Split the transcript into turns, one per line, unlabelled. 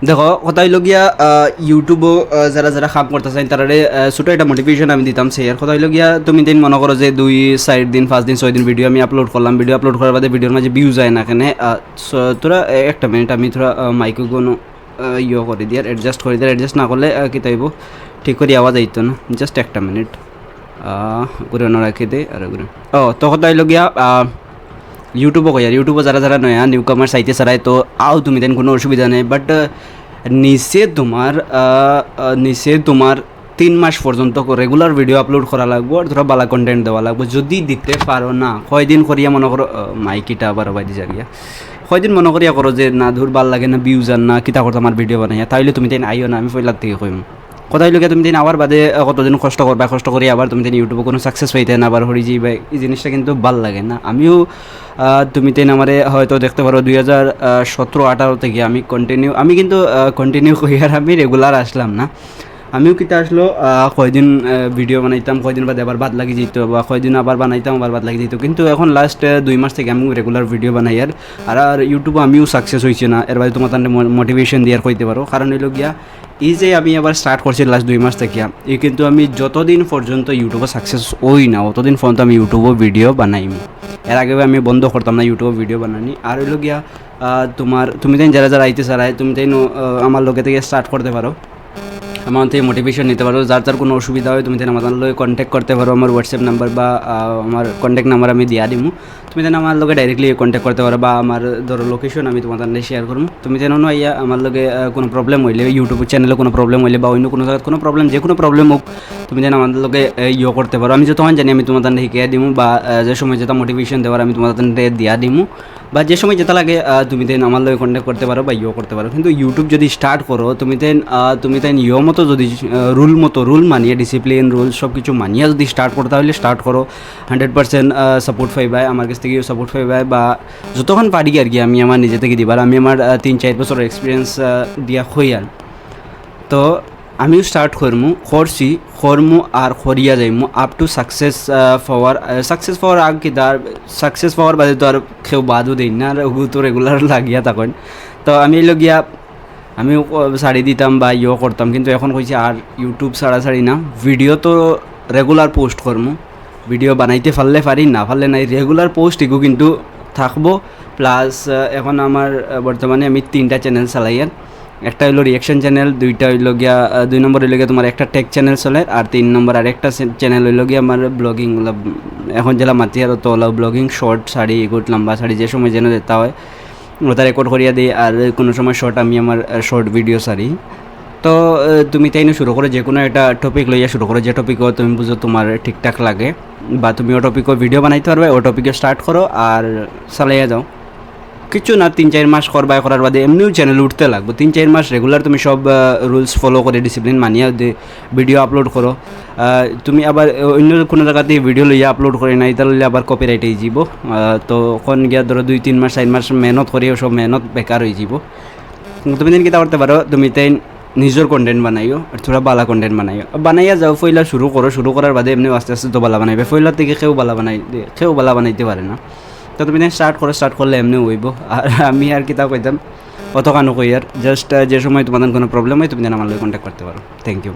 দেখো কথা হইল গিয়া ইউটিউবও যারা যারা কাম করতেছেন তারা ছোটো একটা মোটিভেশন আমি দিতাম সেই কথা হইল গিয়া তুমি দিন মনে করো যে 2-4 দিন 5 দিন 6 দিন ভিডিও আমি আপলোড করলাম, ভিডিও আপলোড করার বাদে ভিডিওর মাঝে ভিউজ যায় না কেন, তোরা একটা মিনিট আমি তোরা মাইকো কোনো ইয়ে করে দিয়ে অ্যাডজাস্ট করে দিয়ে অ্যাডজাস্ট না করলে কী তাইব ঠিক করে আওয়াজ আইতো না, জাস্ট একটা মিনিট ঘুরে না রাখি দে আর ঘুরে তো কথা হইল গিয়া ইউটিউবও কই আর ইউটিউবে যারা যারা নয়া নিউ কামার চাইতে চারাই তো তুমি দেন কোনো অসুবিধা নেই, বাট নিচে তোমার 3 মাস পর্যন্ত রেগুলার ভিডিও আপলোড করা লাগবো আর ধরো বালা কন্টেন্ট দেওয়া লাগবো। যদি দিতে পারো না কয়দিন করিয়া মনে করো মাইকিটা আবার বাইরে যাগিয়া কয়দিন মনে করিয়া করো যে না ধর ভাল লাগে না ভিউজ আর না কিতা করতো আমার ভিডিও বানাইয়া, তাইলে তুমি তাই আইও না, আমি পয়লার থেকে কইম কথা হইলে তুমি দিন আবার বাদে কতদিন কষ্ট করবা, কষ্ট করি আবার তুমি দিন ইউটিউবে কোনো সাকসেস পাইতে না আবার হরি যাইবা, এই জিনিসটা কিন্তু ভাল লাগে না। আমিও তুমি তেন আমারে হয়তো দেখতে পারো 2017-18 থেকে আমি কিন্তু কন্টিনিউ করি আর আমি রেগুলার আসলাম না, আমিও কিতা আসলো কয়দিন ভিডিও বানাইতাম, কয়দিন বাদে আবার বাদ লাগি যেত বা কয়দিন আবার বানাইতাম আবার বাদ লাগি যেত, কিন্তু এখন লাস্ট 2 মাস থেকে আমি রেগুলার ভিডিও বানাই আর ইউটিউবে আমিও সাকসেস হয়েছি না, এর বাদে তোমার তাহলে মোটিভেশন দিয়ে কইতে পারো। কারণ হইল গিয়া এই যে আমি আবার স্টার্ট করছি লাস্ট 2 মাস থেকে, এই কিন্তু আমি যতদিন পর্যন্ত ইউটিউবে সাকসেস হই না অতদিন পর্যন্ত আমি ইউটিউবে ভিডিও বানাইম। এর আগে আমি বন্ধ করতাম না ইউটিউবে ভিডিও বানানি। আর হইল গিয়া তুমি তাই যারা যারা আইতে চারায় তুমি তাই আমার লোকে থেকে স্টার্ট করতে পারো, আমার থেকে মোটিভেশন নিতে পারো। যার যার কোনো অসুবিধা হয় তুমি তাহলে আমার লোক কন্ট্যাক্ট করতে পারো, আমার হোয়াটসঅ্যাপ নাম্বার বা আমার কন্ট্যাক্ট নাম্বার আমি দিয়া দিমু, তুমি তাহলে আমার লোকে ডাইরেক্টলি কন্ট্যাক্ট করতে পারো বা আমার ধরো লোকেশন আমি তোমার তাহলে শেয়ার করবো। তুমি যেন আইয়া আমার লোকে কোনো প্রবলেম হইলে ইউটিউব চ্যানেলে কোনো প্রবলেম হইলে বা অন্য কোনো জায়গায় কোনো প্রবলেম যে কোনো প্রবলেম হোক তুমি যেন আমাদের লোকে ইয়ে করতে পারো। আমি যতক্ষণ জানি আমি তোমার তাহলে শিখিয়ে দিমু বা যে সময় যেটা মোটিভেশন দেওয়ার আমি তোমার তাহলে দিয়া দিমু বা যে সময় যেটা লাগে তুমি তেন আমার লোক কন্ট্যাক্ট করতে পারো বা ইয়ে করতে পারো। কিন্তু ইউটিউব যদি স্টার্ট করো তুমি তেন ইয়ে মতো যদি রুল মানিয়ে ডিসিপ্লিন রুল সব কিছু মানিয়ে যদি স্টার্ট করো তাহলে স্টার্ট করো, 100% সাপোর্ট পাইবাই আমার কাছ থেকেও সাপোর্ট পাইবাই বা যতক্ষণ পারি আর কি আমি আমার নিজে থেকে দিবার। আমি আমার 3-4 বছরের এক্সপিরিয়েন্স দিয়া হই আর তো আমিও স্টার্ট করমু আর করিয়া যাইমু আপ টু সাকসেস পাওয়ার আগ কি তার সাকসেস পাওয়ার বাদে তো আর কেউ বাদও দিই না আর ওগু তো রেগুলার লাগিয়া তখন তো আমি লগিয়া আমিও শাড়ি দিতাম বা ইয়ে করতাম, কিন্তু এখন কইছি আর ইউটিউব ছাড়ি না, ভিডিও তো রেগুলার পোস্ট করমু, ভিডিও বানাইতে পারলে পারি না পারলে নাই রেগুলার পোস্ট এগু কিন্তু থাকবো। প্লাস এখন আমার বর্তমানে আমি 3টা চ্যানেল চালাই, একটা হইলো রিয়াকশন চ্যানেল, 2টা হইলো গিয়া 2 নম্বর হইলো গিয়া তোমার একটা টেক চ্যানেল চলে আর 3 নম্বর আর একটা চ্যানেল হইলো গিয়া আমার ব্লগিং, এখন যেটা মাতি আর তো ব্লগিং শর্ট শাড়ি এগুলো লম্বা শাড়ি যে সময় যেন যেতে হয় ওটা রেকর্ড করিয়া দিই আর কোনো সময় শর্ট আমি আমার শর্ট ভিডিও সারি। তো তুমি তাই না শুরু করো যে কোনো একটা টপিক লইয়া শুরু করো, যে টপিকও তুমি বুঝো তোমার ঠিকঠাক লাগে বা তুমি ও টপিকও ভিডিও বানাইতে পারবে, ও টপিকে স্টার্ট করো আর চালাইয়া যাও। কিছু না 3-4 মাস করবা, করার বাদে এমনিও চ্যানেল উঠতে লাগবে। 3-4 মাস রেগুলার তুমি সব রুলস ফলো করে ডিসিপ্লিন মানিয়ে ভিডিও আপলোড করো। তুমি আবার অন্য কোনো জায়গাতে ভিডিও লইয়া আপলোড করে নাই তাহলে আবার কপিরাইট হয়ে যাব, তো কোন গিয়া ধরো 2-3 মাস 4 মাস মেহনত করিও সব মেহনত বেকার হয়ে যাব। তুমি দিন কিতা করতে পারো, তুমি তাই নিজের কন্টেন্ট বানাইও আর থোড়া বালা কন্টেন্ট বানাইয়া যাও। ফইলা শুরু করার বাদে এমনি আস্তে আস্তে তো বালা বানাইবে, ফইলার থেকে কেউ বালা বানাইতে পারে না। তো তুমি স্টার্ট করলে এমনি হইব। আর আমি আর কিতা কইতাম অত কানো কই আর জাস্ট যে সময় তোমাদের কোনো প্রবলেম হয় তুমি আমার লগে কন্ট্যাক্ট করতে পারো। Thank you.